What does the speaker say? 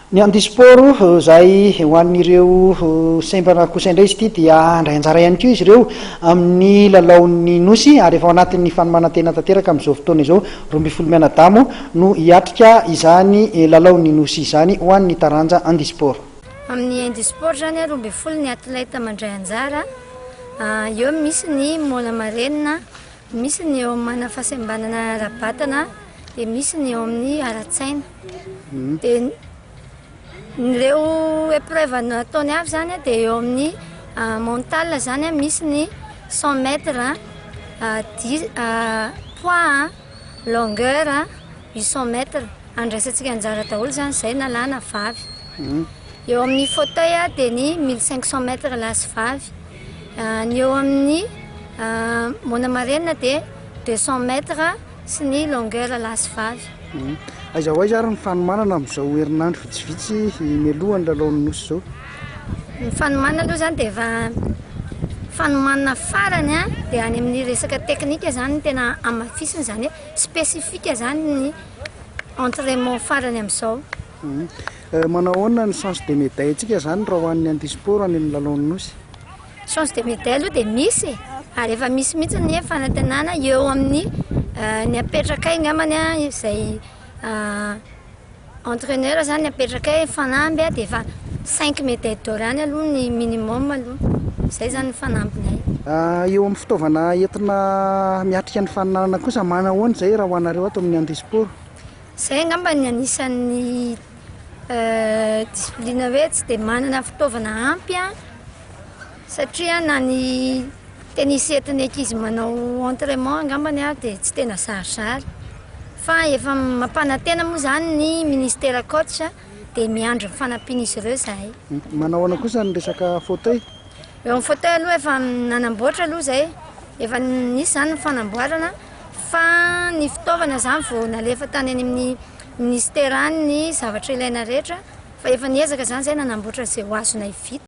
Ny andisport zay ho an'ireo sembana kosaindray izy ity dia andray anjara ihany koa izy ireo amin'ny lalaon'ny nosy ary efa ao anatin'ny fanomanantena tanteraka amin'izao fotoana izao 12 mianadamo no hiatrika izany lalaon'ny nosy izany ho an'ny taranja andisport. Amin'ny andisport zany 12 ny atleta mandray anjara eo misy ny mola marenina, misy ny eo mana fahasembanana rabatana, dia misy ny eo amin'ny aratsaina. Dia ireo épreuve nataony avy zany dia eo amin'ny mental zany misy ny 100 mètres, poids, longueur, 800 mètres andraisantsika anjara daholo zany zay nalana vavy. Eo amin'ny fauteuil dia ny 1500 mètres lasy vavy. Ny eo amin'ny mona marenina dia 200 mètres sy ny longueur lasy vavy. Aiza ho aiza ary ny fanomanana amin'izao herinandro vitsivitsy mialohan'ny lalaon'ny nosy izao? Ny fanomanana aloha zany dia efa fanomanana farany dia any amin'ny resaka teknika zany tena amafisiny zany hoe spesifika zany ny entraînement farany amin'izao. Manao ahoana ny chance de médaille antsika zany raha ho an'ny andisport any amin'ny lalaon'ny nosy? Chance de médaille aloha dia misy ary efa misy mihitsy ny fanantenana eo amin'ny ny apetraka angambany izay entraîneur zany apetraka fanamby dia efa 5 médailles d'or any aloha ny minimum aloha, izay zany fanampiny ay. Eo amin'ny fitaovana entina miatrika ny faninanana kosa manao ahoana izay raha ho anareo ato amin'ny andisport? Izay angamba ny anisan'ny discipline hoe tsy dia manana fitaovana ampy satria na ny tennis entin'ny ankizy manao entraînement angambany dia tsy tena sarisary fa efa mampanantena moa zany ny ministère coach dia miandry fanampiana izy ireo zahay. Manao ahoana kosa ny resaka fauteuil? Eo amin'ny fauteuil aloha efa nanamboatra aloha zay, efa nisy zany ny fanamboarana fa ny fitaovana zany vao nalefa tany any amin'ny ministère any ny zavatra ilaina rehetra fa efa niezaka zany zay nanamboatra izay ho azonay vita.